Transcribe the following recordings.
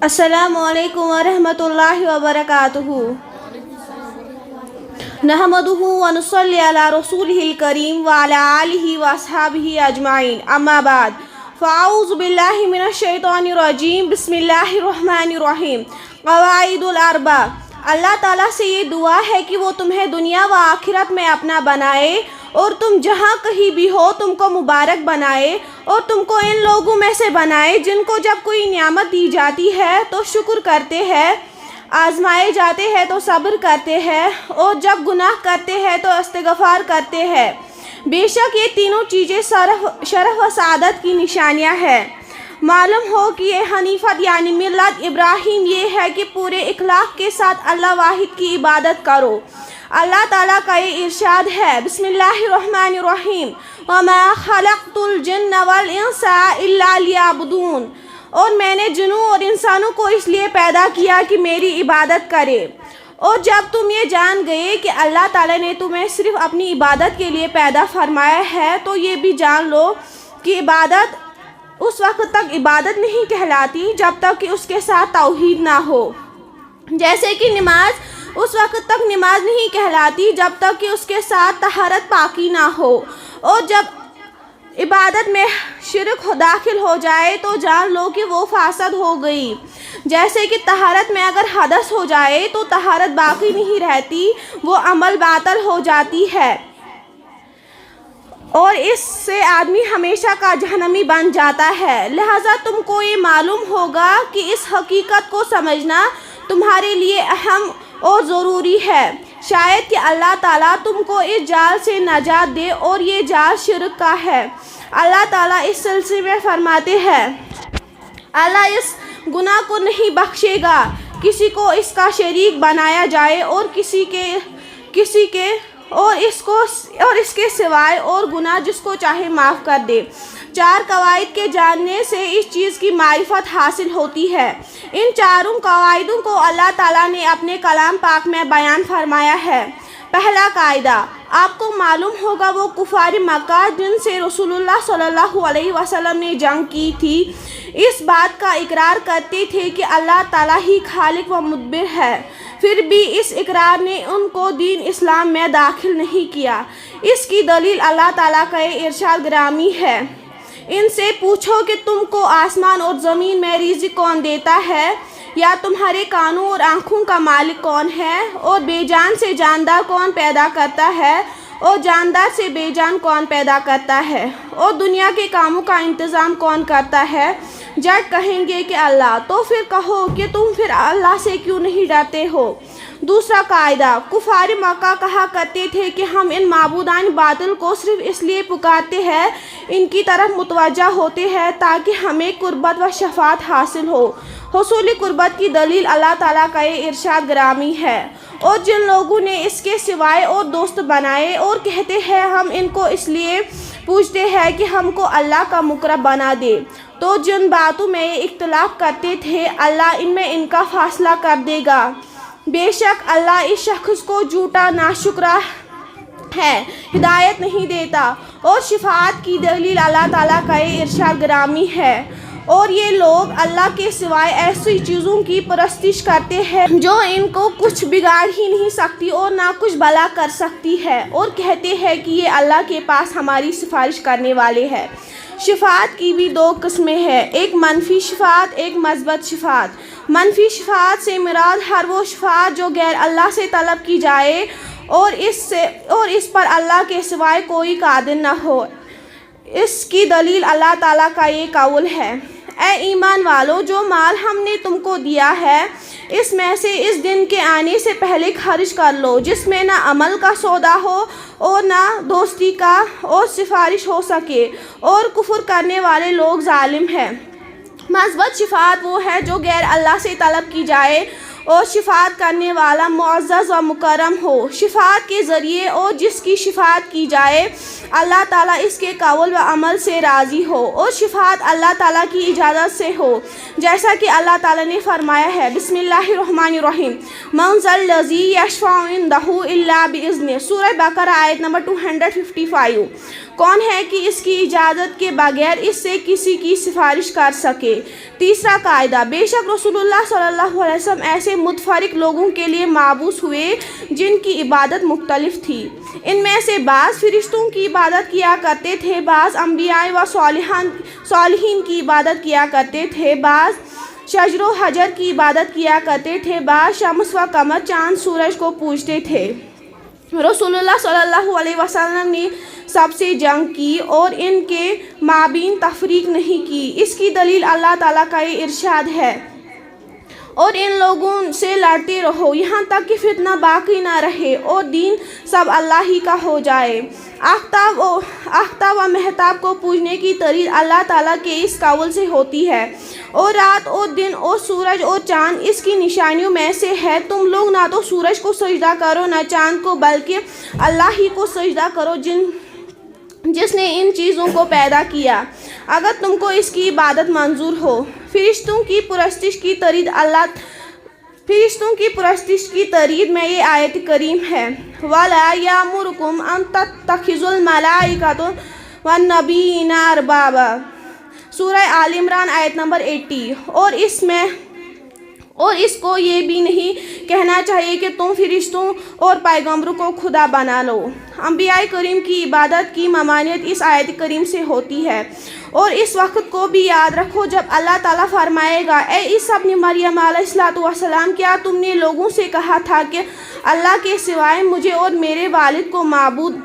السلام علیکم ورحمۃ اللہ وبرکاتہ نحمدہ ونصلی علی رسولہ الکریم وعلی آلہ واصحابہ اجمعین اما بعد فاعوذ باللہ من الشیطان الرجیم بسم اللہ الرحمن الرحیم قواعد الاربع۔ اللہ تعالیٰ سے یہ دعا ہے کہ وہ تمہیں دنیا و آخرت میں اپنا بنائے اور تم جہاں کہیں بھی ہو تم کو مبارک بنائے اور تم کو ان لوگوں میں سے بنائے جن کو جب کوئی نعمت دی جاتی ہے تو شکر کرتے ہیں، آزمائے جاتے ہیں تو صبر کرتے ہیں اور جب گناہ کرتے ہیں تو استغفار کرتے ہیں۔ بے شک یہ تینوں چیزیں شرف و سعادت کی نشانیاں ہیں۔ معلوم ہو کہ یہ حنیفت یعنی ملت ابراہیم یہ ہے کہ پورے اخلاص کے ساتھ اللہ واحد کی عبادت کرو۔ اللہ تعالیٰ کا یہ ارشاد ہے، بسم اللہ الرحمن الرحیم وَمَا خَلَقْتُ الْجِنَّ وَالْإِنسَ إِلَّا لِيَعْبُدُونَ، اور میں نے جنوں اور انسانوں کو اس لیے پیدا کیا کہ میری عبادت کرے۔ اور جب تم یہ جان گئے کہ اللہ تعالیٰ نے تمہیں صرف اپنی عبادت کے لیے پیدا فرمایا ہے تو یہ بھی جان لو کہ عبادت اس وقت تک عبادت نہیں کہلاتی جب تک کہ اس کے ساتھ توحید نہ ہو، جیسے کہ نماز اس وقت تک نماز نہیں کہلاتی جب تک کہ اس کے ساتھ طہارت پاکی نہ ہو، اور جب عبادت میں شرک داخل ہو جائے تو جان لو کہ وہ فاسد ہو گئی۔ جیسے کہ طہارت میں اگر حدث ہو جائے تو طہارت باقی نہیں رہتی، وہ عمل باطل ہو جاتی ہے اور اس سے آدمی ہمیشہ کا جہنمی بن جاتا ہے۔ لہٰذا تم کو یہ معلوم ہوگا کہ اس حقیقت کو سمجھنا تمہارے لیے اہم اور ضروری ہے، شاید کہ اللہ تعالیٰ تم کو اس جال سے نجات دے، اور یہ جال شرک کا ہے۔ اللہ تعالیٰ اس سلسلے میں فرماتے ہیں، اللہ اس گناہ کو نہیں بخشے گا کسی کو اس کا شریک بنایا جائے اور اس کے سوائے اور گناہ جس کو چاہے معاف کر دے۔ چار قواعد کے جاننے سے اس چیز کی معرفت حاصل ہوتی ہے۔ ان چاروں قواعدوں کو اللہ تعالیٰ نے اپنے کلام پاک میں بیان فرمایا ہے۔ پہلا قاعدہ، آپ کو معلوم ہوگا وہ کفار مکہ جن سے رسول اللہ صلی اللہ علیہ وسلم نے جنگ کی تھی اس بات کا اقرار کرتے تھے کہ اللہ تعالیٰ ہی خالق و مدبر ہے، پھر بھی اس اقرار نے ان کو دین اسلام میں داخل نہیں کیا۔ اس کی دلیل اللہ تعالیٰ کا ارشاد گرامی ہے، ان سے پوچھو کہ تم کو آسمان اور زمین میں رزق کون دیتا ہے، یا تمہارے کانوں اور آنکھوں کا مالک کون ہے، اور بے جان سے جاندار کون پیدا کرتا ہے، اور جاندار سے بے جان کون پیدا کرتا ہے، اور دنیا کے کاموں کا انتظام کون کرتا ہے۔ جب کہیں گے کہ اللہ، تو پھر کہو کہ تم پھر اللہ سے کیوں نہیں ڈرتے ہو۔ دوسرا قاعدہ، کفار مکہ کہا کرتے تھے کہ ہم ان معبودان باطل کو صرف اس لیے پکارتے ہیں، ان کی طرف متوجہ ہوتے ہیں تاکہ ہمیں قربت و شفاعت حاصل ہو۔ حصول قربت کی دلیل اللہ تعالیٰ کا یہ ارشاد گرامی ہے، اور جن لوگوں نے اس کے سوائے اور دوست بنائے اور کہتے ہیں ہم ان کو اس لیے پوچھتے ہیں کہ ہم کو اللہ کا مقرب بنا دے، تو جن باتوں میں یہ اختلاف کرتے تھے اللہ ان میں ان کا فیصلہ کر دے گا۔ بے شک اللہ اس شخص کو جھوٹا ناشکرا ہے، ہدایت نہیں دیتا۔ اور شفاعت کی دلیل اللہ تعالیٰ کا یہ ارشاد گرامی ہے، اور یہ لوگ اللہ کے سوائے ایسی چیزوں کی پرستش کرتے ہیں جو ان کو کچھ بگاڑ ہی نہیں سکتی اور نہ کچھ بھلا کر سکتی ہے، اور کہتے ہیں کہ یہ اللہ کے پاس ہماری سفارش کرنے والے ہیں۔ شفاعت کی بھی دو قسمیں ہیں، ایک منفی شفاعت، ایک مثبت شفاعت۔ منفی شفاعت سے مراد ہر وہ شفاعت جو غیر اللہ سے طلب کی جائے اور اس پر اللہ کے سوائے کوئی قادر نہ ہو۔ اس کی دلیل اللہ تعالیٰ کا یہ قول ہے، اے ایمان والو، جو مال ہم نے تم کو دیا ہے اس میں سے اس دن کے آنے سے پہلے خرچ کر لو جس میں نہ عمل کا سودا ہو اور نہ دوستی کا اور سفارش ہو سکے، اور کفر کرنے والے لوگ ظالم ہیں۔ مثبت شفاعت وہ ہے جو غیر اللہ سے طلب کی جائے اور شفاعت کرنے والا معزز و مکرم ہو۔ شفاعت کے ذریعے اور جس کی شفاعت کی جائے اللہ تعالیٰ اس کے قول و عمل سے راضی ہو، اور شفاعت اللہ تعالیٰ کی اجازت سے ہو، جیسا کہ اللہ تعالیٰ نے فرمایا ہے، بسم اللہ الرحمن الرحیم من ذا الذی یشفع عندہ الا باذنہ، سورہ بقرہ آیت نمبر 255۔ کون ہے کہ اس کی اجازت کے بغیر اس سے کسی کی سفارش کر سکے؟ تیسرا قاعدہ، بے شک رسول اللہ صلی اللہ علیہ وسلم ایسے متفرق لوگوں کے لیے مبعوث ہوئے جن کی عبادت مختلف تھی۔ ان میں سے بعض فرشتوں کی عبادت کیا کرتے تھے، بعض انبیاء و صالحین کی عبادت کیا کرتے تھے، بعض شجر و حجر کی عبادت کیا کرتے تھے، بعض شمس و قمر چاند سورج کو پوجتے تھے۔ رسول اللہ صلی اللہ علیہ وسلم نے سب سے جنگ کی اور ان کے مابین تفریق نہیں کی۔ اس کی دلیل اللہ تعالیٰ کا یہ ارشاد ہے، اور ان لوگوں سے لڑتے رہو یہاں تک کہ فتنہ باقی نہ رہے اور دین سب اللہ ہی کا ہو جائے۔ آفتاب و مہتاب کو پوجنے کی تردید اللہ تعالیٰ کے اس قول سے ہوتی ہے، اور رات اور دن اور سورج اور چاند اس کی نشانیوں میں سے ہے۔ تم لوگ نہ تو سورج کو سجدہ کرو نہ چاند کو، بلکہ اللہ ہی کو سجدہ کرو جس نے ان چیزوں کو پیدا کیا، اگر تم کو اس کی عبادت منظور ہو۔ فرشتوں کی پرستش کی تردید میں یہ آیت کریم ہے، وَلَا يَأْمُرُكُمْ أَن تَتَّخِذُوا الْمَلَائِكَةَ وَالنَّبِيِّينَ أَرْبَابًا، سورہ آل عمران آیت نمبر 80۔ اور اس کو یہ بھی نہیں کہنا چاہیے کہ تم فرشتوں اور پیغمبروں کو خدا بنا لو۔ انبیاء کریم کی عبادت کی ممانعت اس آیت کریم سے ہوتی ہے۔ اور اس وقت کو بھی یاد رکھو جب اللہ تعالیٰ فرمائے گا، اے عیسیٰ ابن مریم علیہ السلام، کیا تم نے لوگوں سے کہا تھا کہ اللہ کے سوائے مجھے اور میرے والد کو معبود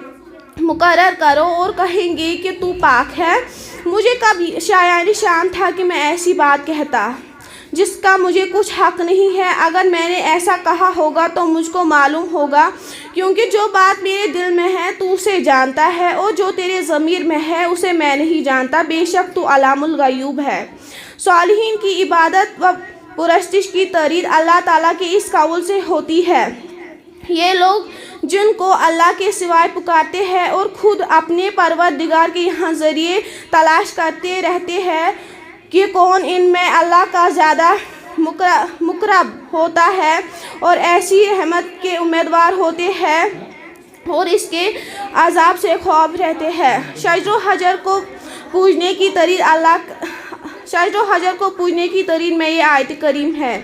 مقرر کرو، اور کہیں گے کہ تو پاک ہے؟ مجھے کب شایان تھا کہ میں ایسی بات کہتا جس کا مجھے کچھ حق نہیں ہے۔ اگر میں نے ایسا کہا ہوگا تو مجھ کو معلوم ہوگا، کیونکہ جو بات میرے دل میں ہے تو اسے جانتا ہے، اور جو تیرے ضمیر میں ہے اسے میں نہیں جانتا، بے شک تو علام الغیوب ہے۔ صالحین کی عبادت و پرستش کی تردید اللہ تعالیٰ کے اس قول سے ہوتی ہے، یہ لوگ جن کو اللہ کے سوائے پکارتے ہیں اور خود اپنے پروردگار کے یہاں ذریعے تلاش کرتے رہتے ہیں کہ کون ان میں اللہ کا زیادہ مقرب ہوتا ہے، اور ایسی رحمت کے امیدوار ہوتے ہیں اور اس کے عذاب سے خوف رہتے ہیں۔ شجر و حجر کو پوجنے کی تردید میں یہ آیت کریم ہے،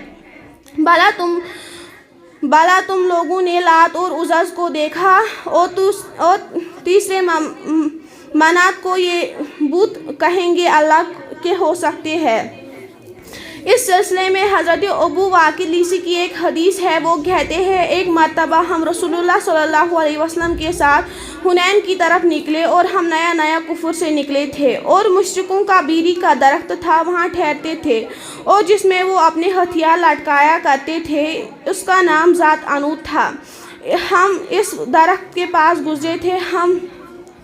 بھلا تم لوگوں نے لات اور عزا کو دیکھا اور تیسرے منات کو یہ بت کہیں گے اللہ کے ہو سکتے ہیں۔ اس سلسلے میں حضرت ابو واقد لیثی کی ایک حدیث ہے، وہ کہتے ہیں، ایک مرتبہ ہم رسول اللہ صلی اللہ علیہ وسلم کے ساتھ حنین کی طرف نکلے اور ہم نیا کفر سے نکلے تھے، اور مشرکوں کا بیری کا درخت تھا، وہاں ٹھہرتے تھے، اور جس میں وہ اپنے ہتھیار لٹکایا کرتے تھے، اس کا نام ذات عنود تھا۔ ہم اس درخت کے پاس گزرے تھے، ہم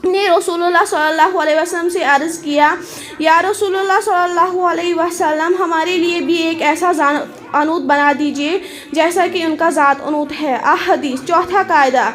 نے رسول اللہ صلی اللہ علیہ وسلم سے عرض کیا، یا رسول اللہ صلی اللہ علیہ وسلم، ہمارے لیے بھی ایک ایسا عنود بنا دیجئے جیسا کہ ان کا ذات عنود ہے۔ احادیث۔ چوتھا قاعدہ،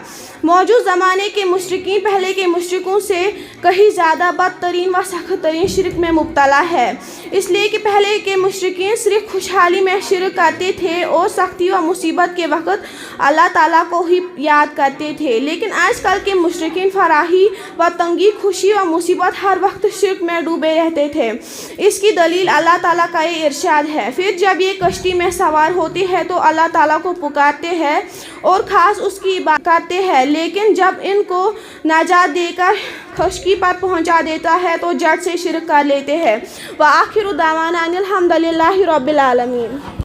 موجود زمانے کے مشرکین پہلے کے مشرکوں سے کہیں زیادہ بدترین و سخت ترین شرک میں مبتلا ہے، اس لیے کہ پہلے کے مشرکین صرف خوشحالی میں شرک کرتے تھے اور سختی و مصیبت کے وقت اللہ تعالیٰ کو ہی یاد کرتے تھے، لیکن آج کل کے مشرکین فراخی و تنگی، خوشی و مصیبت، ہر وقت شرک میں ڈوبے رہتے تھے۔ اس کی دلیل اللہ تعالیٰ کا یہ ارشاد ہے، پھر جب یہ کشتی میں سوار ہوتے ہیں تو اللہ تعالیٰ کو پکارتے ہیں اور خاص اس کی عبادت کرتے ہیں، لیکن جب ان کو نجات دے کر خشکی پر پہنچا دیتا ہے تو جٹ سے شرک کر لیتے ہیں۔ وآخر دعوانا ان الحمد للہ رب العالمین۔